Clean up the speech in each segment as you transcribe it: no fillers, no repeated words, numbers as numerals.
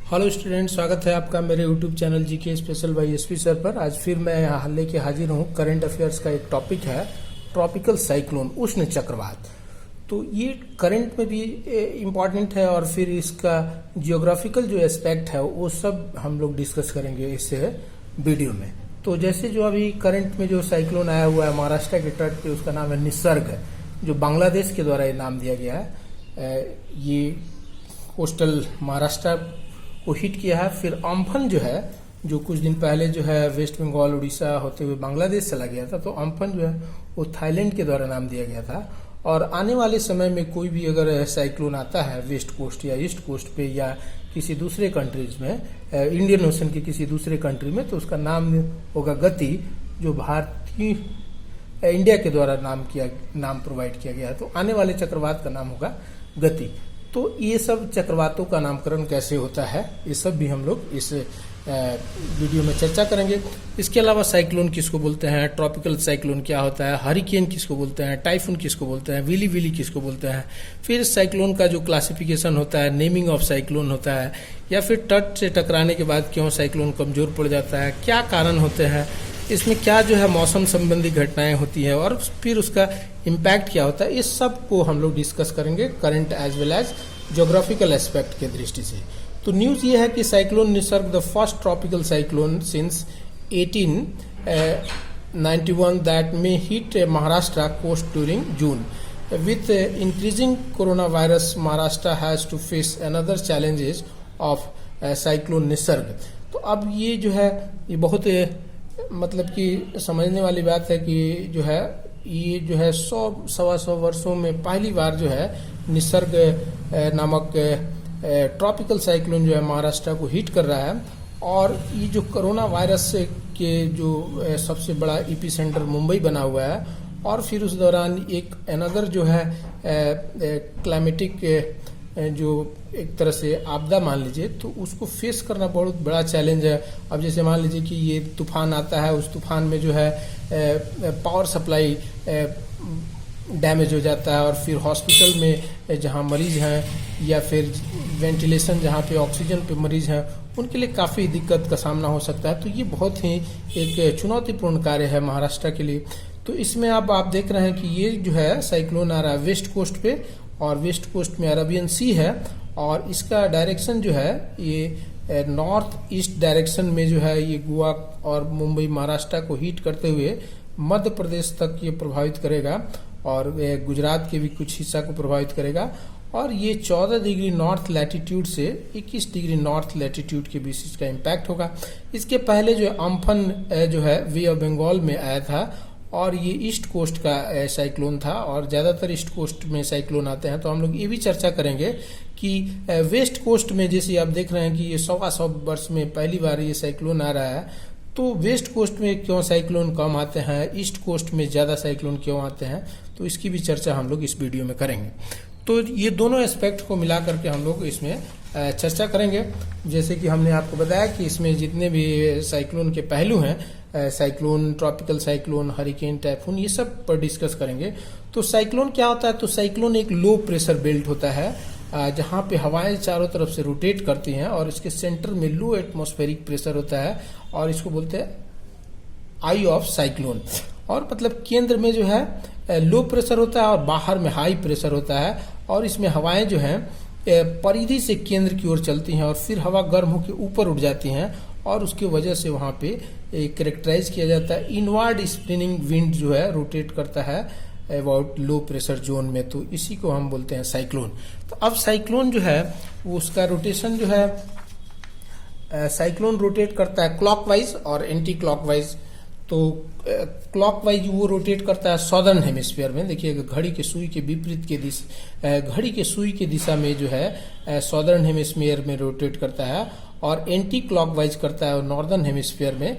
Hello student, स्वागत है आपका मेरे YouTube channel GK special bye SP sir पर। आज फिर मैं यहाँ लेके हाजिर हूँ। करंट अफेयर्स का एक टॉपिक है ट्रॉपिकल साइक्लोन, उष्ण चक्रवात। तो ये करंट में भी इम्पॉर्टेंट है और फिर इसका जियोग्राफिकल जो एस्पेक्ट है वो सब हम लोग डिस्कस करेंगे इस वीडियो में। तो जैसे जो अभी करंट में जो साइक्लोन आया हुआ है महाराष्ट्र के तट पे, उसका नाम है निसर्ग, जो बांग्लादेश के द्वारा ये नाम दिया गया है। ये कोस्टल महाराष्ट्र को हिट किया है। फिर अम्फन जो है, जो कुछ दिन पहले जो है वेस्ट बंगाल उड़ीसा होते हुए बांग्लादेश चला गया था, तो अम्फन जो है वो थाईलैंड के द्वारा नाम दिया गया था। और आने वाले समय में कोई भी अगर साइक्लोन आता है वेस्ट कोस्ट या ईस्ट कोस्ट पे या किसी दूसरे कंट्रीज में, इंडियन ओशन के किसी दूसरे कंट्री में, तो उसका नाम होगा गति, जो भारतीय इंडिया के द्वारा नाम प्रोवाइड किया गया है। तो आने वाले चक्रवात का नाम होगा गति। तो ये सब चक्रवातों का नामकरण कैसे होता है, ये सब भी हम लोग इस वीडियो में चर्चा करेंगे। इसके अलावा साइक्लोन किसको बोलते हैं, ट्रॉपिकल साइक्लोन क्या होता है, हरिकेन किसको बोलते हैं, टाइफून किसको बोलते हैं, विली विली किसको बोलते हैं, फिर साइक्लोन का जो क्लासिफिकेशन होता है, नेमिंग ऑफ साइक्लोन होता है, या फिर तट से टकराने के बाद क्यों साइक्लोन कमजोर पड़ जाता है, क्या कारण होते हैं, इसमें क्या जो है मौसम संबंधी घटनाएं होती है और फिर उसका इम्पैक्ट क्या होता है, इस सब को हम लोग डिस्कस करेंगे current as well as geographical aspect के दृष्टि से। तो न्यूज़ ये है कि cyclone Nisarga the first tropical cyclone since 1891 that may hit Maharashtra coast during June. With increasing corona virus Maharashtra has to face another challenges of cyclone Nisarga. तो अब ये जो है ये बहुत मतलब कि समझने वाली बात है कि जो है ये जो है 100-125 वर्षों में पहली बार जो है निसर्ग नामक ट्रॉपिकल साइक्लोन जो है महाराष्ट्र को हिट कर रहा है। और ये जो कोरोना वायरस के जो सबसे बड़ा एपी सेंटर मुंबई बना हुआ है, और फिर उस दौरान एक अनदर जो है क्लाइमेटिक जो एक तरह से आपदा मान लीजिए, तो उसको फेस करना बहुत बड़ा चैलेंज है। अब जैसे मान लीजिए कि ये तूफान आता है, उस तूफान में जो है पावर सप्लाई डैमेज हो जाता है, और फिर हॉस्पिटल में जहाँ मरीज हैं या फिर वेंटिलेशन जहाँ पे ऑक्सीजन पे मरीज हैं, उनके लिए काफ़ी दिक्कत का सामना हो सकता है। तो ये बहुत ही एक चुनौतीपूर्ण कार्य है महाराष्ट्र के लिए। तो इसमें अब आप देख रहे हैं कि ये जो है साइक्लोन आ रहा है वेस्ट कोस्ट पे, और वेस्ट कोस्ट में अरबियन सी है, और इसका डायरेक्शन जो है ये नॉर्थ ईस्ट डायरेक्शन में जो है ये गोवा और मुंबई महाराष्ट्र को हिट करते हुए मध्य प्रदेश तक ये प्रभावित करेगा, और गुजरात के भी कुछ हिस्सा को प्रभावित करेगा। और ये 14 डिग्री नॉर्थ लैटिट्यूड से 21 डिग्री नॉर्थ लैटिट्यूड के बीच इसका इम्पैक्ट होगा। इसके पहले जो अम्फन जो है वे ऑफ बंगाल में आया था, और ये ईस्ट कोस्ट का साइक्लोन था, और ज़्यादातर ईस्ट कोस्ट में साइक्लोन आते हैं। तो हम लोग ये भी चर्चा करेंगे कि वेस्ट कोस्ट में जैसे आप देख रहे हैं कि ये 100 वर्ष में पहली बार ये साइक्लोन आ रहा है, तो वेस्ट कोस्ट में क्यों साइक्लोन कम आते हैं, ईस्ट कोस्ट में ज़्यादा साइक्लोन क्यों आते हैं, तो इसकी भी चर्चा हम लोग इस वीडियो में करेंगे। तो ये दोनों एस्पेक्ट को मिला करके हम लोग इसमें चर्चा करेंगे। जैसे कि हमने आपको बताया कि इसमें जितने भी साइक्लोन के पहलू हैं, cyclone, tropical cyclone, hurricane, typhoon, ये सब पर डिस्कस करेंगे। तो साइक्लोन क्या होता है, तो साइक्लोन एक लो प्रेशर बेल्ट होता है जहाँ पे हवाएं चारों तरफ से रोटेट करती हैं, और इसके सेंटर में लो एटमॉस्फेरिक प्रेशर होता है, और इसको बोलते हैं आई ऑफ साइक्लोन। और मतलब केंद्र में जो है लो प्रेशर होता है और बाहर में हाई प्रेशर होता है, और इसमें हवाएं जो हैं परिधि से केंद्र की ओर चलती हैं, और फिर हवा गर्म होकर ऊपर उठ जाती हैं, और उसकी वजह से वहाँ पे कैरेक्टराइज किया जाता है इनवर्ड स्पिनिंग विंड जो है रोटेट करता है अबाउट लो प्रेशर जोन में। तो इसी को हम बोलते हैं साइक्लोन। तो अब साइक्लोन जो है वो उसका रोटेशन जो है, साइक्लोन रोटेट करता है क्लॉकवाइज और एंटी क्लॉकवाइज। तो क्लॉकवाइज वो रोटेट करता है सॉदर्न हेमिस्फीयर में। देखिएगा घड़ी के सुई के विपरीत के घड़ी के सुई के दिशा में जो है सॉदर्न हेमिस्फीयर में रोटेट करता है, और एंटी क्लॉकवाइज करता है नॉर्दर्न हेमिस्फीयर में।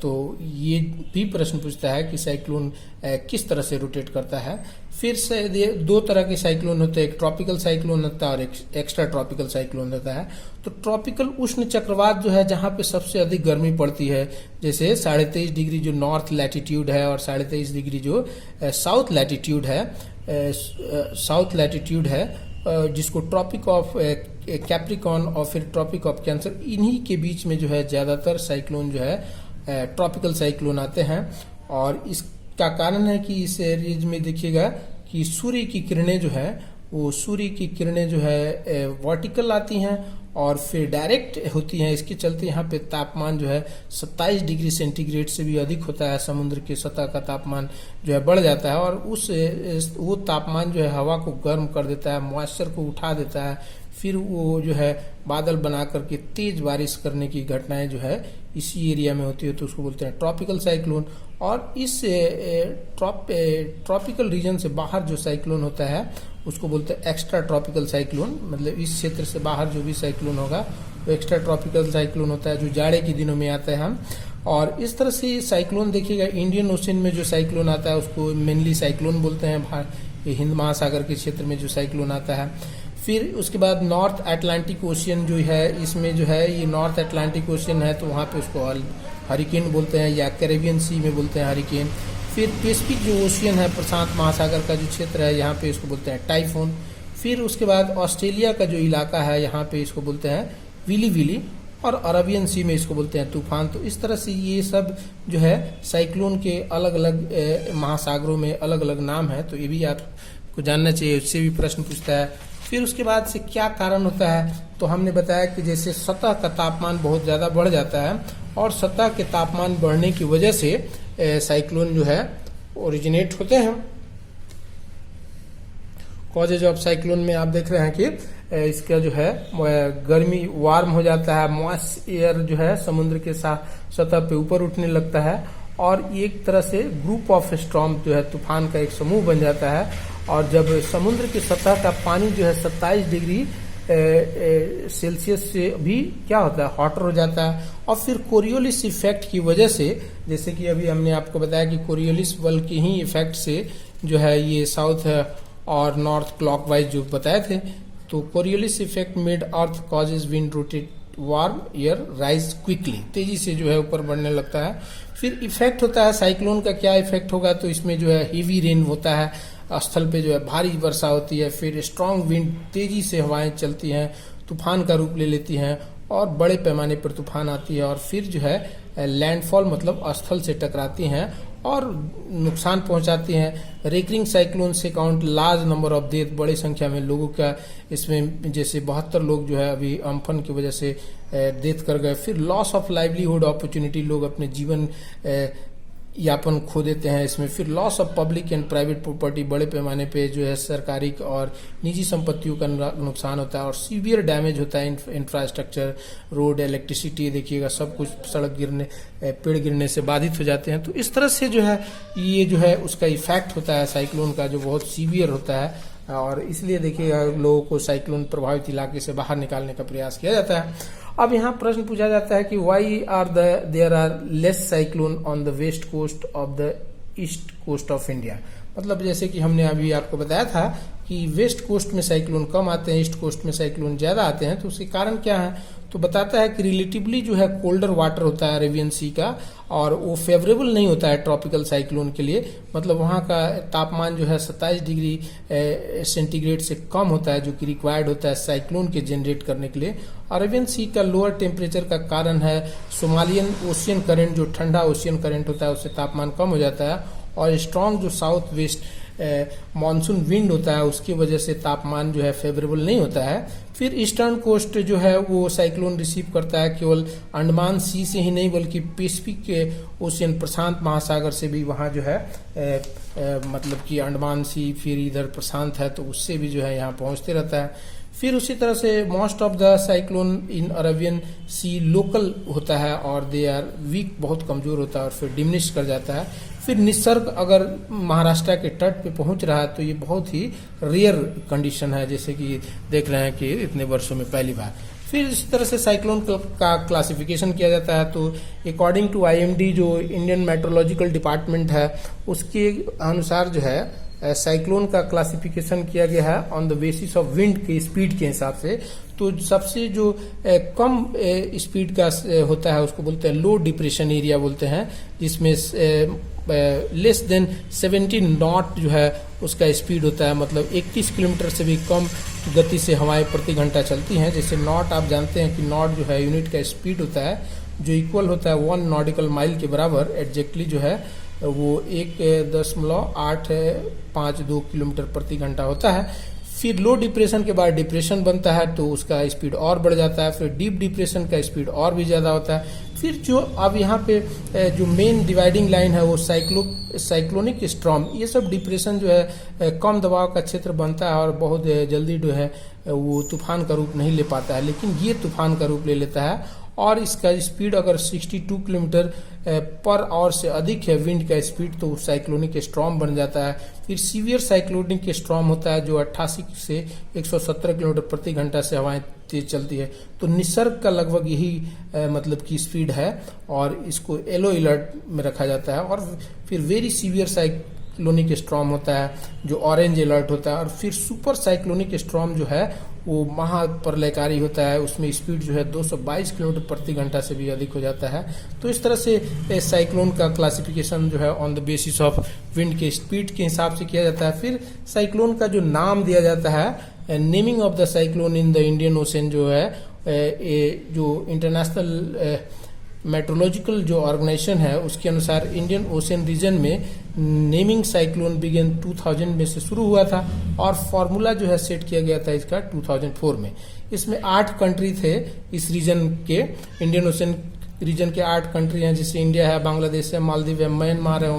तो ये भी प्रश्न पूछता है कि साइक्लोन किस तरह से रोटेट करता है। फिर से दो तरह के साइक्लोन होते हैं, एक ट्रॉपिकल साइक्लोन होता है और एक एक्स्ट्रा ट्रॉपिकल साइक्लोन होता है। तो ट्रॉपिकल उष्ण चक्रवात जो है जहाँ पे सबसे अधिक गर्मी पड़ती है, जैसे 23.5 डिग्री जो नॉर्थ लैटिट्यूड है और 23.5 डिग्री जो साउथ लैटिट्यूड है, जिसको ट्रॉपिक ऑफ कैप्रिकॉर्न और फिर ट्रॉपिक ऑफ कैंसर, इन्हीं के बीच में जो है ज़्यादातर साइक्लोन जो है ट्रॉपिकल साइक्लोन आते हैं। और इसका कारण है कि इस एरिया में देखिएगा कि सूर्य की किरणें जो है वर्टिकल आती हैं और फिर डायरेक्ट होती हैं। इसके चलते यहाँ पे तापमान जो है 27 डिग्री सेंटीग्रेड से भी अधिक होता है। समुद्र के सतह का तापमान जो है बढ़ जाता है और वो तापमान जो है हवा को गर्म कर देता है, मॉइस्चर को उठा देता है। फिर वो जो है बादल बना करके तेज बारिश करने की घटनाएं जो है इसी एरिया में होती है, तो उसको बोलते हैं ट्रॉपिकल साइक्लोन। और इस ट्रॉपिकल रीजन से बाहर जो साइक्लोन होता है उसको बोलते हैं एक्स्ट्रा ट्रॉपिकल साइक्लोन। मतलब इस क्षेत्र से बाहर जो भी साइक्लोन होगा वो एक्स्ट्रा ट्रॉपिकल साइक्लोन होता है, जो जाड़े के दिनों में आता है हम। और इस तरह से साइक्लोन देखिएगा, इंडियन ओशन में जो साइक्लोन आता है उसको मेनली साइक्लोन बोलते हैं। हिंद महासागर के क्षेत्र में जो साइक्लोन आता है। फिर उसके बाद नॉर्थ अटलांटिक ओशियन जो है, इसमें जो है ये नॉर्थ अटलांटिक ओशियन है तो वहाँ पे उसको हरिकेन बोलते हैं, या कैरेबियन सी में बोलते हैं हरिकेन। फिर पैसिफिक जो ओशियन है, प्रशांत महासागर का जो क्षेत्र है, यहाँ पे इसको बोलते हैं टाइफून। फिर उसके बाद ऑस्ट्रेलिया का जो इलाका है यहाँ पे इसको बोलते हैं विली विली, और अरबियन सी में इसको बोलते हैं तूफान। तो इस तरह से ये सब जो है साइक्लोन के अलग अलग महासागरों में अलग अलग नाम है, तो ये भी आपको जानना चाहिए, उससे भी प्रश्न पूछता है। फिर उसके बाद से क्या कारण होता है, तो हमने बताया कि जैसे सतह का तापमान बहुत ज़्यादा बढ़ जाता है और सतह के तापमान बढ़ने की वजह से साइक्लोन जो है ओरिजिनेट होते हैं। कॉजेज ऑफ साइक्लोन में आप देख रहे हैं कि इसका जो है गर्मी वार्म हो जाता है, मॉइस्ट एयर जो है समुद्र के साथ सतह पे ऊपर उठने लगता है और एक तरह से ग्रुप ऑफ स्टॉर्म जो है तूफान का एक समूह बन जाता है। और जब समुद्र की सतह का पानी जो है 27 डिग्री सेल्सियस से भी क्या होता है, हॉटर हो जाता है। और फिर कोरियोलिस इफेक्ट की वजह से, जैसे कि अभी हमने आपको बताया कि कोरियोलिस बल के ही इफेक्ट से जो है ये साउथ और नॉर्थ क्लॉकवाइज जो बताए थे, तो Coriolis effect made earth causes wind rotate warm air rise quickly, तेजी से जो है ऊपर बढ़ने लगता है। फिर इफेक्ट होता है साइक्लोन का, क्या इफेक्ट होगा, तो इसमें जो है हेवी रेन होता है, स्थल पे जो है भारी वर्षा होती है। फिर स्ट्रांग विंड, तेजी से हवाएं चलती हैं, तूफान का रूप ले लेती हैं और बड़े पैमाने पर तूफान आती है। और फिर जो है लैंडफॉल मतलब स्थल से टकराती हैं और नुकसान पहुंचाती हैं। रेकरिंग साइक्लोन से count large number of death, बड़ी संख्या में लोगों का इसमें जैसे 72 लोग जो है अभी अम्फन की वजह से डेथ कर गए। फिर लॉस ऑफ लाइवलीहुड अपॉर्चुनिटी, लोग अपने जीवन यापन खो देते हैं इसमें। फिर loss of public and private property, बड़े पैमाने पे जो है सरकारी और निजी संपत्तियों का नुकसान होता है। और सीवियर डैमेज होता है इंफ्रास्ट्रक्चर, रोड, इलेक्ट्रिसिटी, देखिएगा सब कुछ सड़क गिरने, पेड़ गिरने से बाधित हो जाते हैं। तो इस तरह से जो है ये जो है उसका इफेक्ट होता है साइक्लोन का, जो बहुत सीवियर होता है। और इसलिए देखिएगा लोगों को साइक्लोन प्रभावित इलाके से बाहर निकालने का प्रयास किया जाता है। अब यहाँ प्रश्न पूछा जाता है कि why are there are less cyclone on the west coast of the east coast of India. मतलब जैसे कि हमने अभी आपको बताया था कि वेस्ट कोस्ट में साइक्लोन कम आते हैं, ईस्ट कोस्ट में साइक्लोन ज्यादा आते हैं। तो उसके कारण क्या है, तो बताता है कि रिलेटिवली जो है कोल्डर वाटर होता है अरेबियन सी का, और वो फेवरेबल नहीं होता है ट्रॉपिकल साइक्लोन के लिए। मतलब वहाँ का तापमान जो है 27 डिग्री सेंटीग्रेड से कम होता है, जो कि रिक्वायर्ड होता है साइक्लोन के जनरेट करने के लिए। अरेबियन सी का लोअर टेम्परेचर का कारण है सोमालियन ओशियन करंट, जो ठंडा ओशियन करंट होता है उससे तापमान कम हो जाता है। और स्ट्रॉन्ग जो साउथ वेस्ट मानसून विंड होता है उसकी वजह से तापमान जो है फेवरेबल नहीं होता है। फिर ईस्टर्न कोस्ट जो है वो साइक्लोन रिसीव करता है केवल अंडमान सी से ही नहीं, बल्कि पैसिफिक के ओशियन, प्रशांत महासागर से भी। वहाँ जो है मतलब कि अंडमान सी, फिर इधर प्रशांत है तो उससे भी जो है यहाँ पहुँचते रहता है। फिर उसी तरह से most of the cyclone in Arabian sea local होता है और दे आर वीक, बहुत कमजोर होता है और फिर डिमिनिश कर जाता है। फिर निसर्ग अगर महाराष्ट्र के तट पे पहुंच रहा है तो ये बहुत ही रेयर कंडीशन है, जैसे कि देख रहे हैं कि इतने वर्षों में पहली बार। फिर इस तरह से साइक्लोन का क्लासिफिकेशन किया जाता है। तो अकॉर्डिंग टू IMD, जो इंडियन मेट्रोलॉजिकल डिपार्टमेंट है, उसके अनुसार जो है साइक्लोन का क्लासिफिकेशन किया गया है on the basis of wind के स्पीड के हिसाब से। तो सबसे जो कम स्पीड का होता है उसको बोलते हैं लो डिप्रेशन एरिया बोलते हैं, जिसमें लेस देन 70 नॉट जो है उसका स्पीड होता है, मतलब 31 किलोमीटर से भी कम गति से हवाएं प्रति घंटा चलती हैं। जैसे नॉट आप जानते हैं कि नॉट जो है यूनिट का स्पीड होता है जो इक्वल होता है 1 नॉटिकल माइल के बराबर, एग्जैक्टली जो है वो 1.852 किलोमीटर प्रति घंटा होता है। फिर लो डिप्रेशन के बाद डिप्रेशन बनता है तो उसका स्पीड और बढ़ जाता है, फिर डीप डिप्रेशन का स्पीड और भी ज़्यादा होता है। फिर जो अब यहाँ पे जो मेन डिवाइडिंग लाइन है वो साइक्लोनिक स्ट्रॉम, ये सब डिप्रेशन जो है कम दबाव का क्षेत्र बनता है और बहुत जल्दी जो है वो तूफान का रूप नहीं ले पाता है, लेकिन ये तूफान का रूप ले लेता है और इसका स्पीड अगर 62 किलोमीटर पर आवर से अधिक है विंड का स्पीड तो साइक्लोनिक स्ट्रॉम बन जाता है। फिर सीवियर साइक्लोनिक स्ट्रॉम होता है जो 88 से 117 किलोमीटर प्रति घंटा से हवाएं तेज चलती है। तो निसर्ग का लगभग यही मतलब की स्पीड है और इसको येलो अलर्ट में रखा जाता है। और फिर वेरी सीवियर साइक्लोनिक स्ट्रॉम होता है जो ऑरेंज अलर्ट होता है। और फिर सुपर साइक्लोनिक स्ट्रॉम जो है वो महाप्रलयकारी होता है, उसमें स्पीड जो है 222 किलोमीटर प्रति घंटा से भी अधिक हो जाता है। तो इस तरह से साइक्लोन का क्लासिफिकेशन जो है on the basis of wind के स्पीड के हिसाब से किया जाता है। फिर साइक्लोन का जो नाम दिया जाता है, naming of the cyclone in the Indian ocean जो है जो इंटरनेशनल मेट्रोलॉजिकल जो ऑर्गेनाइजेशन है उसके अनुसार इंडियन ओशन रीजन में नेमिंग साइक्लोन बिगिन 2000 में से शुरू हुआ था और फॉर्मूला जो है सेट किया गया था इसका 2004 में। इसमें 8 कंट्री थे इस रीजन के, इंडियन ओशन रीजन के 8 कंट्री हैं, जैसे इंडिया है, बांग्लादेश है, मालदीव है, म्यांमार है,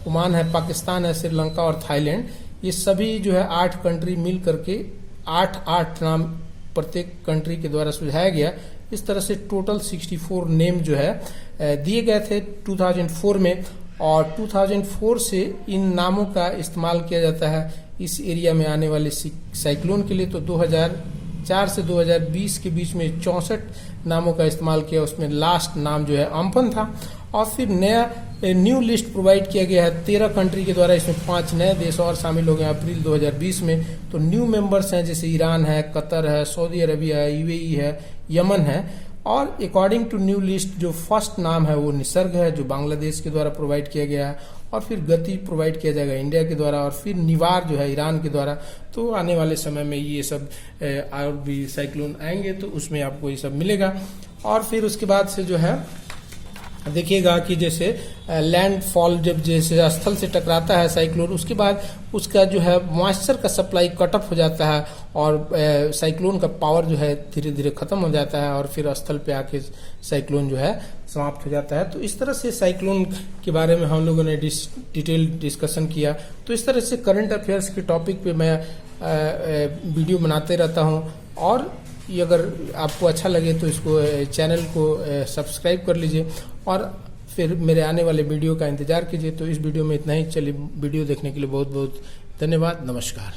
ओमान है, पाकिस्तान है, श्रीलंका और थाईलैंड। ये सभी जो है 8 कंट्री मिल करके 8 नाम प्रत्येक कंट्री के द्वारा सुझाया गया। इस तरह से टोटल 64 नेम जो है दिए गए थे 2004 में और 2004 से इन नामों का इस्तेमाल किया जाता है इस एरिया में आने वाले साइक्लोन के लिए। तो 2004 से 2020 के बीच में 64 नामों का इस्तेमाल किया, उसमें लास्ट नाम जो है अम्फन था। और फिर नया न्यू लिस्ट प्रोवाइड किया गया है 13 कंट्री के द्वारा, इसमें 5 नए देश और शामिल हो गए अप्रैल 2020 में। तो न्यू मेंबर्स हैं जैसे ईरान है, कतर है, सऊदी अरबिया है, यूएई है, यमन है। और अकॉर्डिंग टू न्यू लिस्ट जो फर्स्ट नाम है वो निसर्ग है जो बांग्लादेश के द्वारा प्रोवाइड किया गया है। और फिर गति प्रोवाइड किया जाएगा इंडिया के द्वारा और फिर निवार जो है ईरान के द्वारा। तो आने वाले समय में ये सब और भी साइक्लोन आएंगे तो उसमें आपको ये सब मिलेगा। और फिर उसके बाद से जो है देखिएगा कि जैसे लैंडफॉल जब जैसे स्थल से टकराता है साइक्लोन, उसके बाद उसका जो है मॉइस्चर का सप्लाई कट ऑफ हो जाता है और साइक्लोन का पावर जो है धीरे धीरे खत्म हो जाता है और फिर स्थल पे आके साइक्लोन जो है समाप्त हो जाता है। तो इस तरह से साइक्लोन के बारे में हम लोगों ने डिटेल डिस्कशन किया। तो इस तरह से करंट अफेयर्स के टॉपिक पे मैं वीडियो बनाते रहता हूँ और ये अगर आपको अच्छा लगे तो इसको चैनल को सब्सक्राइब कर लीजिए और फिर मेरे आने वाले वीडियो का इंतजार कीजिए। तो इस वीडियो में इतना ही। चलिए, वीडियो देखने के लिए बहुत बहुत धन्यवाद। नमस्कार।